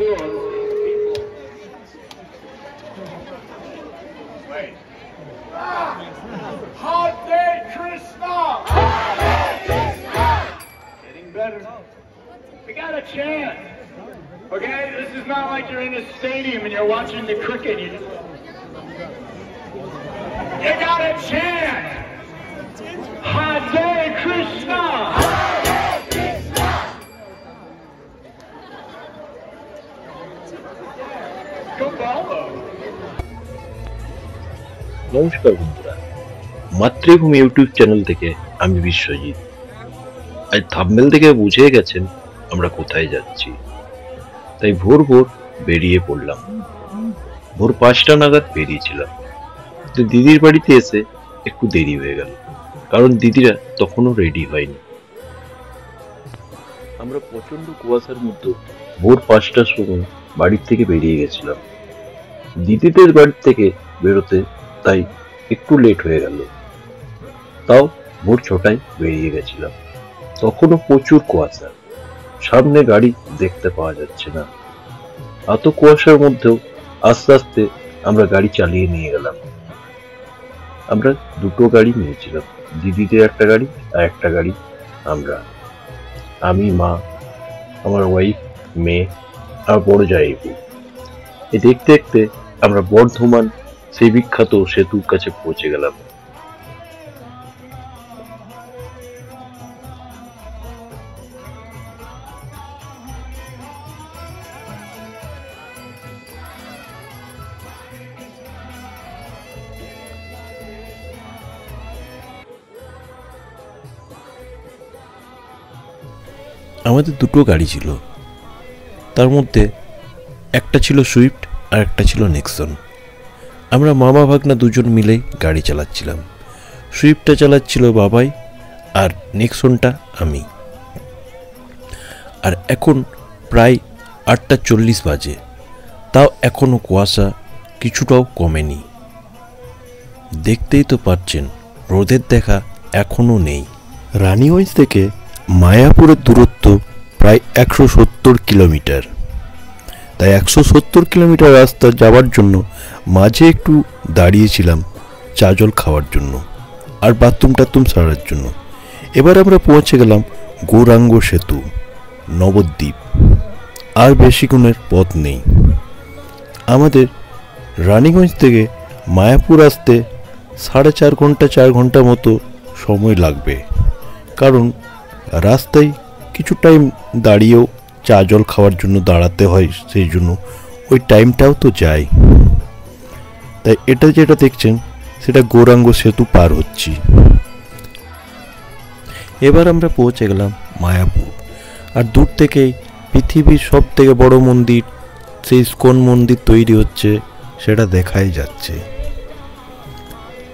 Wait. Hare Krishna! Getting better. We got a chant. Okay, this is not like you're in a stadium and you're watching the cricket. You gotta chant. Hare Krishna! Hare Krishna! Go follow. নমস্কার বন্ধুরা, মাতৃভূমি YouTube channel থেকে আমি বিশ্বজিৎ। আজ thumbnail থেকে বুঝে গেছেন আমরা কোথায় যাচ্ছি, তাই ভোর ভোর বেরিয়ে পড়লাম। ভোর 5টা নাগাদ বেরিয়েছিলাম, তো দিদির বাড়িতে এসে একটু দেরি হয়ে গেল, কারণ দিদিরা তখনও রেডি হয়নি। আমরা প্রচন্ড কুয়াশার মধ্যে ভোর 5টার সময় বাড়ির থেকে বেরিয়ে গেছিলাম। দিদিদের বাড়ি থেকে বেরোতে তাই একটু লেট হয়ে গেল, তাও ভোর 6টায় বেরিয়ে গেছিলাম। তখনও প্রচুর কুয়াশা, সামনে গাড়ি দেখতে পাওয়া যাচ্ছে না। এত কুয়াশার মধ্যেও আস্তে আস্তে আমরা গাড়ি চালিয়ে নিয়ে গেলাম। আমরা দুটো গাড়ি নিয়েছিলাম, দিদিদের একটা গাড়ি আর একটা গাড়ি আমরা, আমি, মা, আমার ওয়াইফ, মেয়ে আর বড় জায়গা। দেখতে দেখতে আমরা বর্ধমান সেই বিখ্যাত সেতুর কাছে পৌঁছে গেলাম। আমাদের দুটো গাড়ি ছিল, তার মধ্যে একটা ছিল সুইফট আর একটা ছিল নেক্সন। আমরা মামা ভাগনা দুজন মিলেই গাড়ি চালাচ্ছিলাম। সুইফটটা চালাচ্ছিল বাবাই আর নেক্সনটা আমি। আর এখন প্রায় 8:40 বাজে, তাও এখনও কুয়াশা কিছুটাও কমেনি। দেখতেই তো পাচ্ছেন রোদের দেখা এখনও নেই। রানীগঞ্জ থেকে মায়াপুরের দূরত্ব প্রায় 170 কিলোমিটার। তাই 170 কিলোমিটার রাস্তা যাওয়ার জন্য মাঝে একটু দাঁড়িয়েছিলাম চা জল খাওয়ার জন্য আর বাথরুম টাথরুম সারার জন্য। এবার আমরা পৌঁছে গেলাম গৌরাঙ্গ সেতু, নবদ্বীপ। আর বেশিক্ষণের পথ নেই। আমাদের রানীগঞ্জ থেকে মায়াপুর আসতে 4.5 ঘন্টা 4 ঘন্টা মতো সময় লাগবে, কারণ রাস্তায় কিছু টাইম দাঁড়িয়েও চা জল খাওয়ার জন্য দাঁড়াতে হয়, সেই জন্য ওই টাইমটাও তো যায়। তাই এটা যেটা দেখছেন সেটা গৌরাঙ্গ সেতু পার হচ্ছি। এবার আমরা পৌঁছে গেলাম মায়াপুর। আর দূর থেকেই পৃথিবীর সব থেকে বড় মন্দির, সেই ইস্কন মন্দির তৈরি হচ্ছে, সেটা দেখাই যাচ্ছে।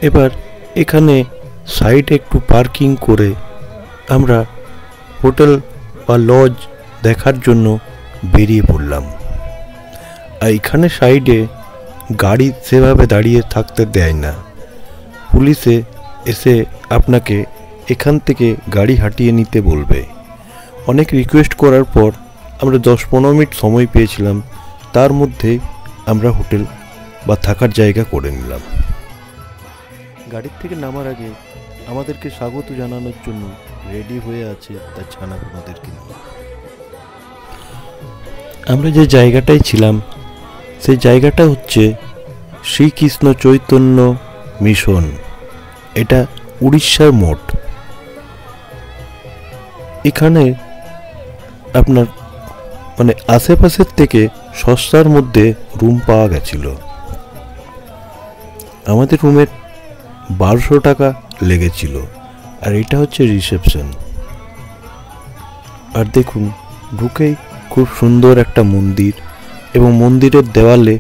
এবার এখানে সাইডে একটু পার্কিং করে আমরা হোটেল বা লজ দেখার জন্য বেরিয়ে পড়লাম। আর এখানে সাইডে গাড়ি সেভাবে দাঁড়িয়ে থাকতে দেয় না, পুলিশে এসে আপনাকে এখান থেকে গাড়ি হাঁটিয়ে নিতে বলবে। অনেক রিকোয়েস্ট করার পর আমরা 10-15 মিনিট সময় পেয়েছিলাম, তার মধ্যে আমরা হোটেল বা থাকার জায়গা করে নিলাম। গাড়ির থেকে নামার আগে আমাদেরকে স্বাগত জানানোর জন্য রেডি হয়ে আছে তার ছানাপোনাদেরকে নিয়ে। আমরা যে জায়গাটায় ছিলাম সেই জায়গাটা হচ্ছে শ্রীকৃষ্ণ চৈতন্য মিশন। এটা উড়িষ্যার মঠ। এখানে আপনার আশেপাশের থেকে সস্তার মধ্যে রুম পাওয়া গেছিল। আমাদের রুমের 1200 টাকা লেগেছিল। আর এটা হচ্ছে রিসেপশন। আর দেখুন ঢুকেই খুব সুন্দর একটা মন্দির, এবং মন্দিরের দেওয়ালে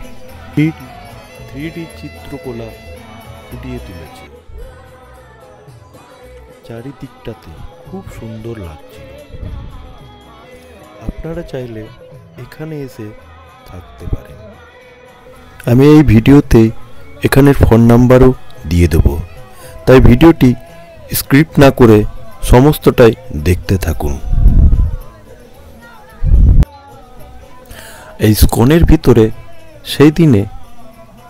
3D চিত্রকলা ফুটিয়ে তুলেছে। চারিদিকটাতে খুব সুন্দর লাগছিল। আপনারা চাইলে এখানে এসে থাকতে পারেন। আমি এই ভিডিওতে এখানের ফোন নাম্বারও দিয়ে দেব, তাই ভিডিওটি স্ক্রিপ্ট না করে সমস্তটাই দেখতে থাকুন। এই ইসকনের ভিতরে সেই দিনে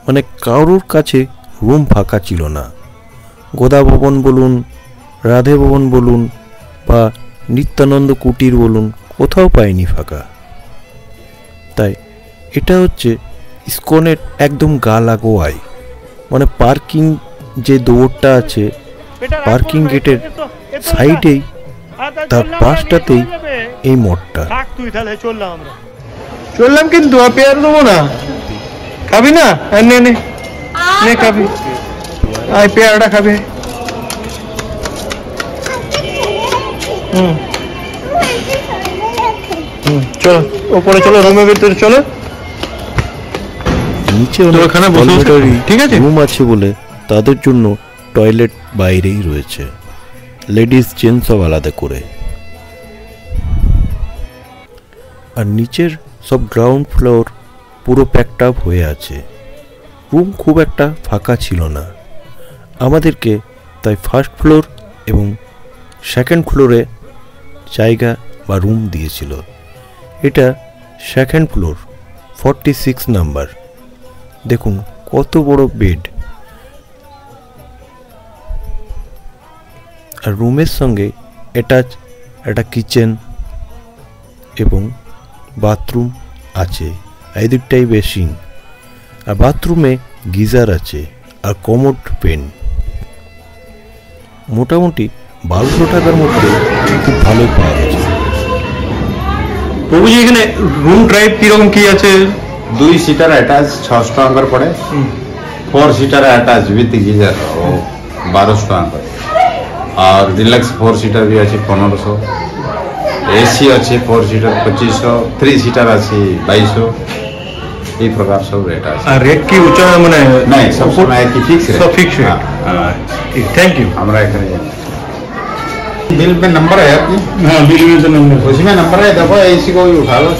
মানে কারোর কাছে রুম ফাঁকা ছিল না। গোদা ভবন বলুন, রাধে ভবন বলুন বা নিত্যানন্দ কুটির বলুন, কোথাও পাইনি ফাঁকা। তাই এটা হচ্ছে ইসকনের একদম গা লাগোয়ায়, মানে পার্কিং যে দৌড়টা আছে, পার্কিং গেটের সাইডেই তার পাশটাতেই এই মঠটা। চললাম কিন্তু পেয়ার দেবো না, খাবি না? নে নে নে খাবি, আয় পেয়ারাটা খাবে। চলো ওপরে চলো, রুমের ভিতরে চলো। নিচে ঠিক আছে, রুম আছে বলে তাদের জন্য টয়লেট বাইরেই রয়েছে, লেডিস জেন্টস সব আলাদা করে। আর নিচের সব গ্রাউন্ড ফ্লোর পুরো প্যাকড আপ হয়ে আছে, রুম খুব একটা ফাঁকা ছিল না। আমাদেরকে তাই ফার্স্ট ফ্লোর এবং সেকেন্ড ফ্লোরে জায়গা বা রুম দিয়েছিল। এটা সেকেন্ড ফ্লোর, 46 নাম্বার। দেখুন কত বড় বেড, আর রুমের সঙ্গে অ্যাটাচ একটা কিচেন এবং বাথরুম আছে, এই দিকটাই বেসিন। আর বাথরুমে গিজার আছে আর কমোড পেন। মোটামুটি 1200 টাকার মধ্যে খুব ভালোই পাওয়া গেছে। প্রভুজি এখানে রুম টাইপ কিরকম কি আছে? 2 सीटर अटैच 600 टका पड़े, 4 सीटर अटैच विथ गीजर 1200 टका, और डिलक्स 4 सीटर भी अच्छे 1500, एसी अच्छे 4 सीटर 2500, 3 सीटर अच्छे 2200, ये प्रकार सब रेट है। रेट की ऊंचा माने नहीं, सब समय की फिक्स है, सब फिक्स है। Thank you. हमारा बिल पे नंबर है आपकी? हाँ, बिल में तो नंबर, उसमें नंबर है, देखो एसी को भी उठा लो,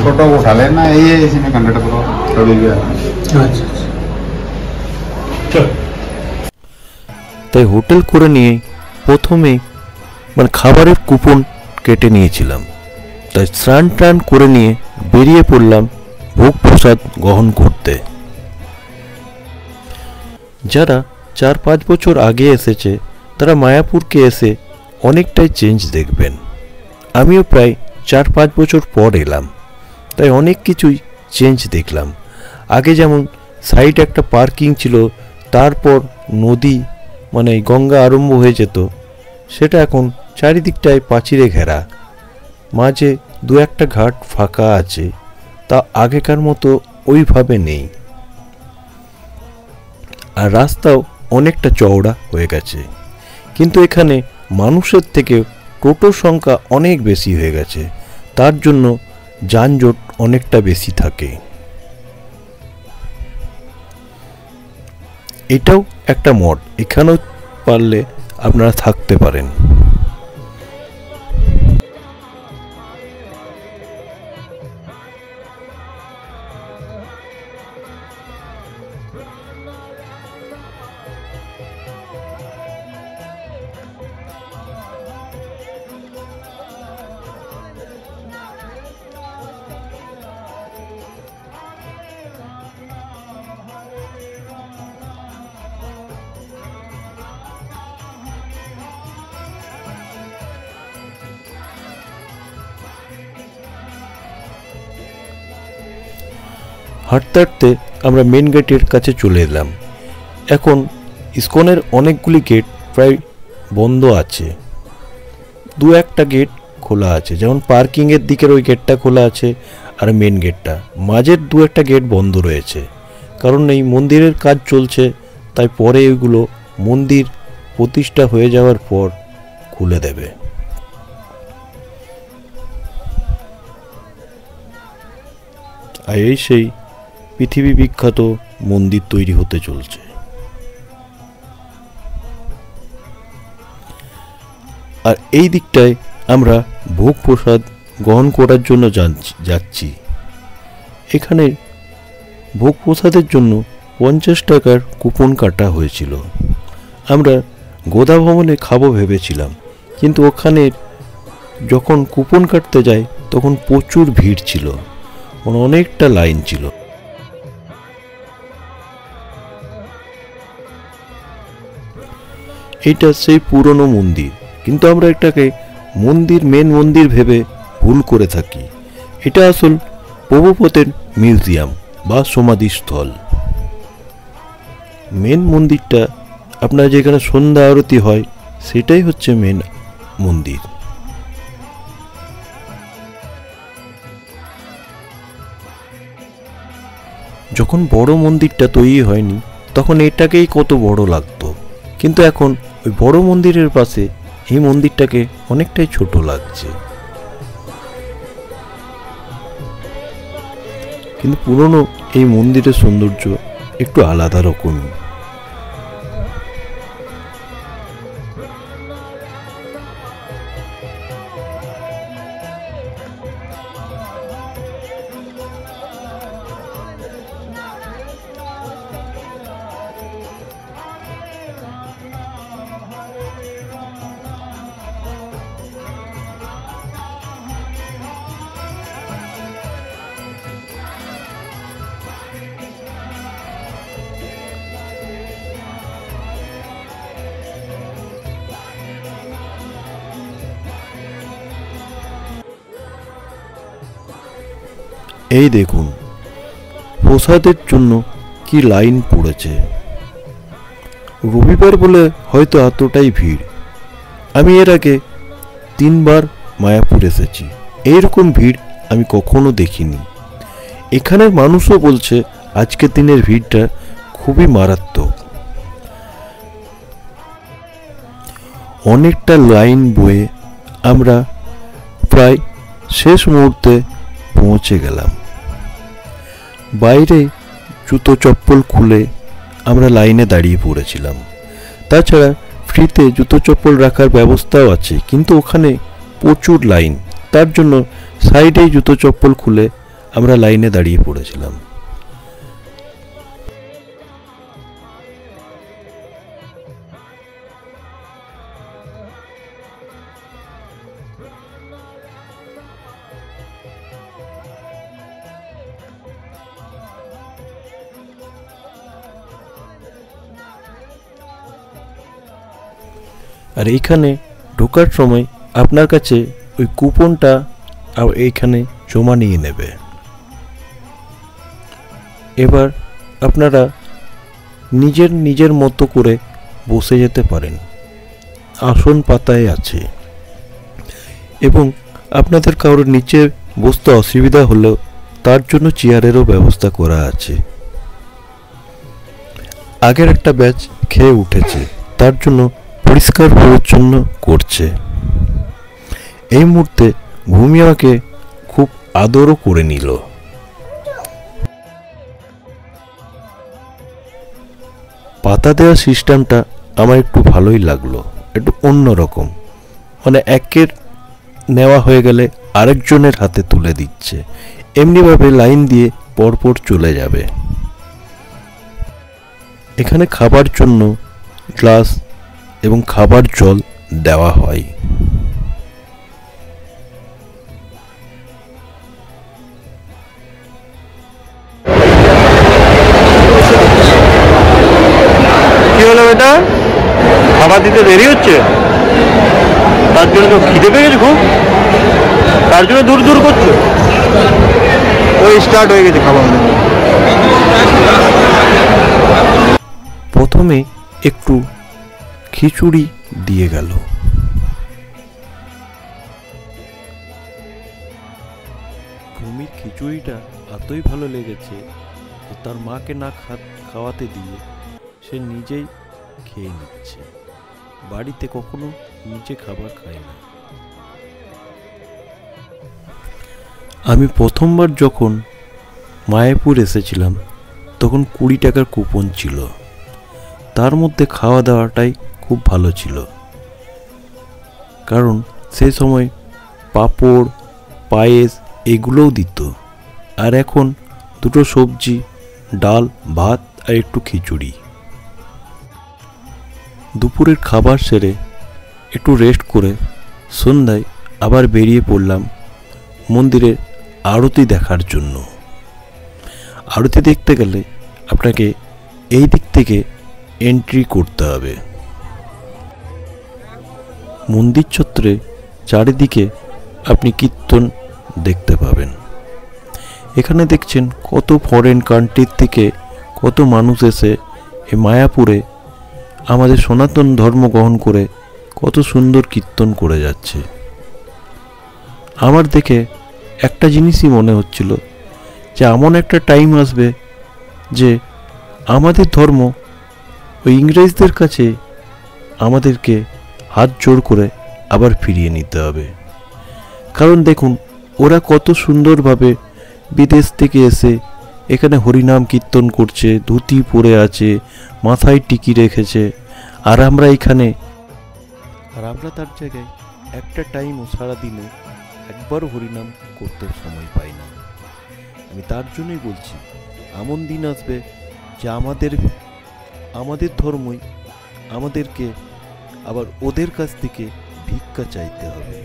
फोटो को उठा लेना, ये एसी में कंडक्ट करो कभी भी। अच्छा चल। তাই হোটেল করে নিয়ে প্রথমে মানে খাবারের কুপন কেটে নিয়েছিলাম। তাই স্নান টান করে নিয়ে বেরিয়ে পড়লাম ভোগ প্রসাদ গ্রহণ করতে। যারা 4-5 বছর আগে এসেছে তারা মায়াপুরকে এসে অনেকটাই চেঞ্জ দেখবেন। আমিও প্রায় 4-5 বছর পর এলাম, তাই অনেক কিছুই চেঞ্জ দেখলাম। আগে যেমন সাইড একটা পার্কিং ছিল, তারপর নদী মানে গঙ্গা আরম্ভ হয়ে যেত, সেটা এখন চারিদিকটায় প্রাচীরে ঘেরা, মাঝে 2-1টা ঘাট ফাঁকা আছে, তা আগেকার মতো ওইভাবে নেই। আর রাস্তাও অনেকটা চওড়া হয়ে গেছে, কিন্তু এখানে মানুষের থেকে টোটোর সংখ্যা অনেক বেশি হয়ে গেছে, তার জন্য যানজট অনেকটা বেশি থাকে। এটাও একটা মঠ, এখানেও পারলে আপনারা থাকতে পারেন। হাঁটতে হাঁটতে আমরা মেন গেটের কাছে চলে এলাম। এখন ইসকনের অনেকগুলি গেট প্রায় বন্ধ আছে, 2-1টা গেট খোলা আছে, যেমন পার্কিংয়ের দিকের ওই গেটটা খোলা আছে আর মেন গেটটা, মাঝের 2-1টা গেট বন্ধ রয়েছে, কারণ এই মন্দিরের কাজ চলছে, তাই পরে ওইগুলো মন্দির প্রতিষ্ঠা হয়ে যাওয়ার পর খুলে দেবে। আর এই সেই পৃথিবী বিখ্যাত মন্দির তৈরি হতে চলছে। আর এই দিকটায় আমরা ভোগ প্রসাদ গ্রহণ করার জন্য যাচ্ছি। এখানে ভোগ প্রসাদের জন্য 50 টাকার কুপন কাটা হয়েছিল। আমরা গোদা ভবনে খাবো ভেবেছিলাম, কিন্তু ওখানে যখন কুপন কাটতে যাই তখন প্রচুর ভিড় ছিল, অনেকটা লাইন ছিল। এটা সেই পুরনো মন্দির, কিন্তু আমরা এটাকে মেন মন্দির ভেবে ভুল করে থাকি। এটা আসল প্রভুপতের মিউজিয়াম বা সমাধিস্থল। মেন মন্দিরটা আপনার যেখানে সন্ধ্যা আরতি হয় সেটাই হচ্ছে মেন মন্দির। যখন বড় মন্দিরটা তৈরি হয়নি তখন এটাকেই কত বড় লাগতো, কিন্তু এখন ওই বড় মন্দিরের পাশে এই মন্দিরটাকে অনেকটাই ছোট লাগছে। কিন্তু পুরনো এই মন্দিরের সৌন্দর্য একটু আলাদা রকমই। এই দেখুন প্রসাদের জন্য কি লাইন পড়েছে। রবিবার বলে হয়তো এতটাই ভিড়। আমি এর আগে 3 বার মায়াপুর এসেছি, এইরকম ভিড় আমি কখনো দেখিনি। এখানের মানুষও বলছে আজকের দিনের ভিড়টা খুবই মারাত্মক। অনেকটা লাইন বয়ে আমরা প্রায় শেষ মুহূর্তে পৌঁছে গেলাম। বাইরে জুতো চপ্পল খুলে আমরা লাইনে দাঁড়িয়ে পড়েছিলাম। তাছাড়া ফ্রিতে জুতো চপ্পল রাখার ব্যবস্থাও আছে, কিন্তু ওখানে প্রচুর লাইন, তার জন্য সাইডেই জুতো চপ্পল খুলে আমরা লাইনে দাঁড়িয়ে পড়েছিলাম। আর এইখানে ঢোকার সময় আপনার কাছে ওই কুপনটা এইখানে জমা নিয়ে নেবে। এবার আপনারা নিজের মতো করে বসে যেতে পারেন, আসন পাতায় আছে, এবং আপনাদের কারোর নিচে বসতে অসুবিধা হলেও তার জন্য চেয়ারেরও ব্যবস্থা করা আছে। আগের একটা ব্যাচ খেয়ে উঠেছে, তার জন্য পরিষ্কার পরিচ্ছন্ন করছে। এই মুহূর্তে ভূমি আমাকে খুব আদরও করে নিল। পাতা দেওয়ার সিস্টেমটা আমার একটু ভালোই লাগলো, একটু অন্যরকম। মানে একের নেওয়া হয়ে গেলে আরেকজনের হাতে তুলে দিচ্ছে, এমনিভাবে লাইন দিয়ে পরপর চলে যাবে। এখানে খাবার জন্য গ্লাস এবং খাবার জল দেওয়া হয়। কি হলো বেটা, খাবার দিতে দেরি হচ্ছে? তার জন্য তো খিদে পেয়ে গেছে খুব, তার জন্য দূর দূর করছো? ওই স্টার্ট হয়ে গেছে খাবার। প্রথমে একটু খিচুড়ি দিয়ে গেল। ভূমির খিচুড়িটা এতই ভালো লেগেছে যে তার মাকে না খাওয়াতে দিয়ে সে নিজেই খেয়ে নিচ্ছে। বাড়িতে কখনো নিজে খাবার খায় না। আমি প্রথমবার যখন মায়াপুর এসেছিলাম তখন 20 টাকার কুপন ছিল, তার মধ্যে খাওয়া দাওয়াটাই খুব ভালো ছিল, কারণ সেই সময় পাঁপড়, পায়েস এগুলোও দিত। আর এখন 2টো সবজি, ডাল, ভাত আর একটু খিচুড়ি। দুপুরের খাবার সেরে একটু রেস্ট করে সন্ধ্যায় আবার বেরিয়ে পড়লাম মন্দিরের আরতি দেখার জন্য। আরতি দেখতে গেলে আপনাকে এই দিক থেকে এন্ট্রি করতে হবে। মন্দির চত্বরে চারিদিকে আপনি কীর্তন দেখতে পাবেন। এখানে দেখছেন কত ফরেন কান্ট্রির থেকে কত মানুষ এসে এই মায়াপুরে আমাদের সনাতন ধর্ম গ্রহণ করে কত সুন্দর কীর্তন করে যাচ্ছে। আমার দেখে একটা জিনিসই মনে হচ্ছিল যে এমন একটা টাইম আসবে যে আমাদের ধর্ম ওই ইংরেজদের কাছে আমাদেরকে হাত জোড় করে আবার ফিরিয়ে নিতে হবে। কারণ দেখুন ওরা কত সুন্দরভাবে বিদেশ থেকে এসে এখানে হরিনাম কীর্তন করছে, ধুতি পরে আছে, মাথায় টিকি রেখেছে, আর আমরা তার জায়গায় একটা টাইমও সারাদিনে একবারও হরিনাম করতে সময় পাই না। আমি তার জন্যই বলছি এমন দিন আসবে যে আমাদের ধর্মই আমাদেরকে আবার ওদের কাছ থেকে ভিক্ষা চাইতে হবে।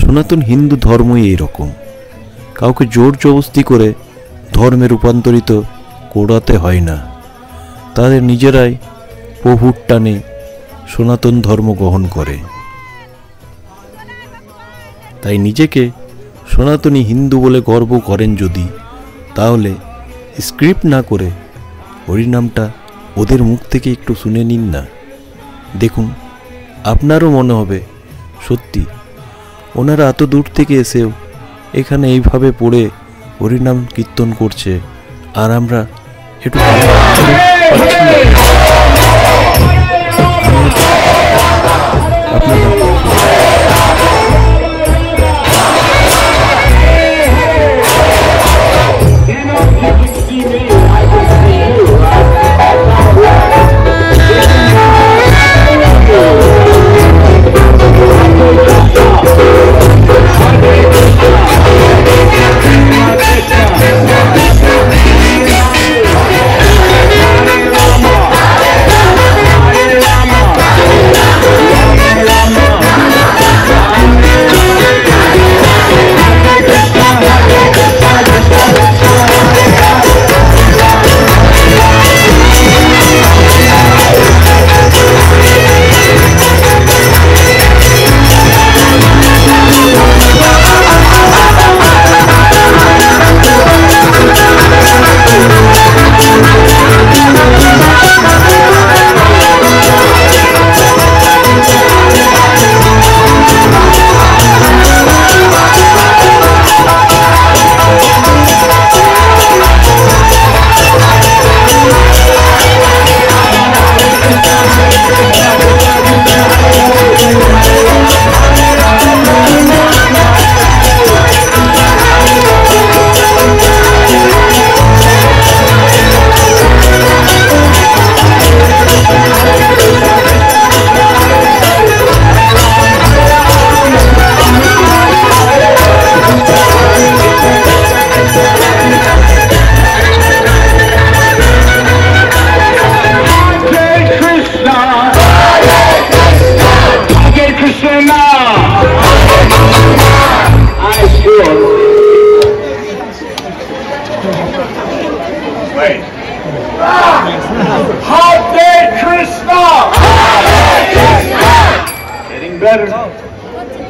সনাতন হিন্দু ধর্মই এইরকম, কাউকে জোর জবরদস্তি করে ধর্মে রূপান্তরিত করাতে হয় না। তাদের নিজেরাই প্রভুর টানে সনাতন ধর্ম গ্রহণ করে। তাই নিজেকে সনাতনী হিন্দু বলে গর্ব করেন যদি, তাহলে স্ক্রিপ্ট না করে হরিনামটা ওদের মুখ থেকে একটু শুনে নিন না। দেখুন আপনারও মনে হবে সত্যি ওনারা এত দূর থেকে এসেও এখানে এইভাবে পড়ে হরিনাম কীর্তন করছে, আর আমরা একটু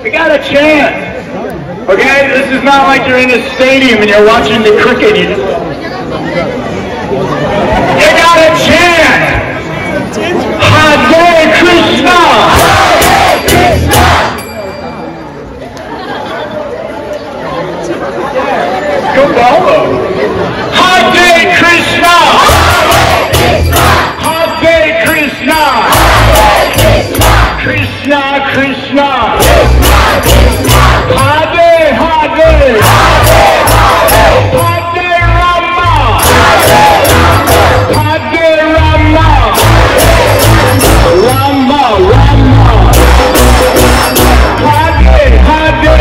We got a chance. Okay, this is not like you're in a stadium and you're watching the cricket. You got a chance. Hare Krishna. Hare Krishna. Go follow. Hare Krishna. Hare Krishna. Hare Krishna. Krishna Krishna. Hare Hare. Hare Rama. Hare Rama. Rama Rama. Hare Hare.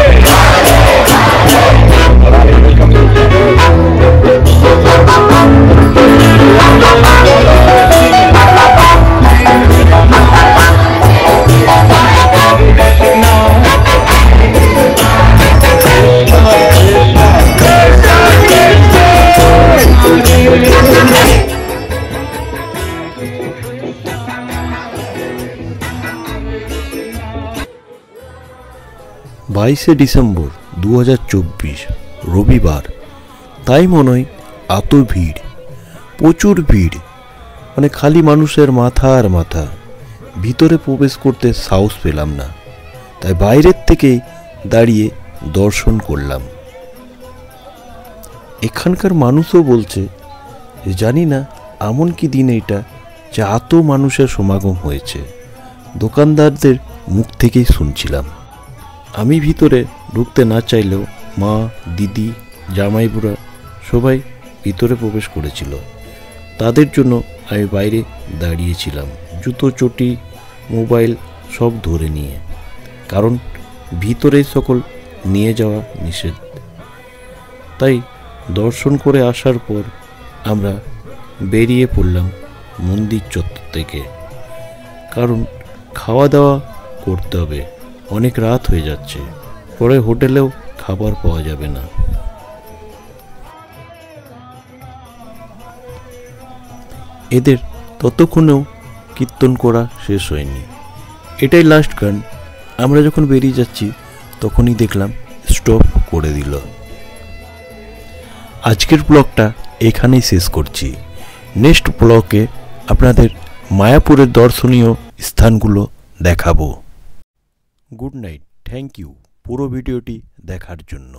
22শে December 2024 রবিবার, তাই মনে হয় এত ভিড়, প্রচুর ভিড়, মানে খালি মানুষের মাথা আর মাথা। ভিতরে প্রবেশ করতে সাহস পেলাম না, তাই বাইরের থেকেই দাঁড়িয়ে দর্শন করলাম। এখানকার মানুষও বলছে যে জানি না এমন কি দিন এটা যে এত মানুষের সমাগম হয়েছে। দোকানদারদের মুখ থেকেই শুনছিলাম। আমি ভিতরে ঢুকতে না চাইলেও মা, দিদি, জামাইবুড়া সবাই ভিতরে প্রবেশ করেছিল। তাদের জন্য আমি বাইরে দাঁড়িয়েছিলাম, জুতো, চটি, মোবাইল সব ধরে নিয়ে, কারণ ভিতরে সকল নিয়ে যাওয়া নিষেধ। তাই দর্শন করে আসার পর আমরা বেরিয়ে পড়লাম মন্দির চত্বর থেকে, কারণ খাওয়া দাওয়া করতে হবে, অনেক রাত হয়ে যাচ্ছে, পরে হোটেলেও খাবার পাওয়া যাবে না। এদের ততক্ষণেও কীর্তন করা শেষ হয়নি, এটাই লাস্ট গান। আমরা যখন বেরিয়ে যাচ্ছি তখনই দেখলাম স্টপ করে দিল। আজকের ব্লগটা এখানেই শেষ করছি। নেক্সট ব্লগে আপনাদের মায়াপুরের দর্শনীয় স্থানগুলো দেখাবো। গুড নাইট, থ্যাংক ইউ পুরো ভিডিওটি দেখার জন্য।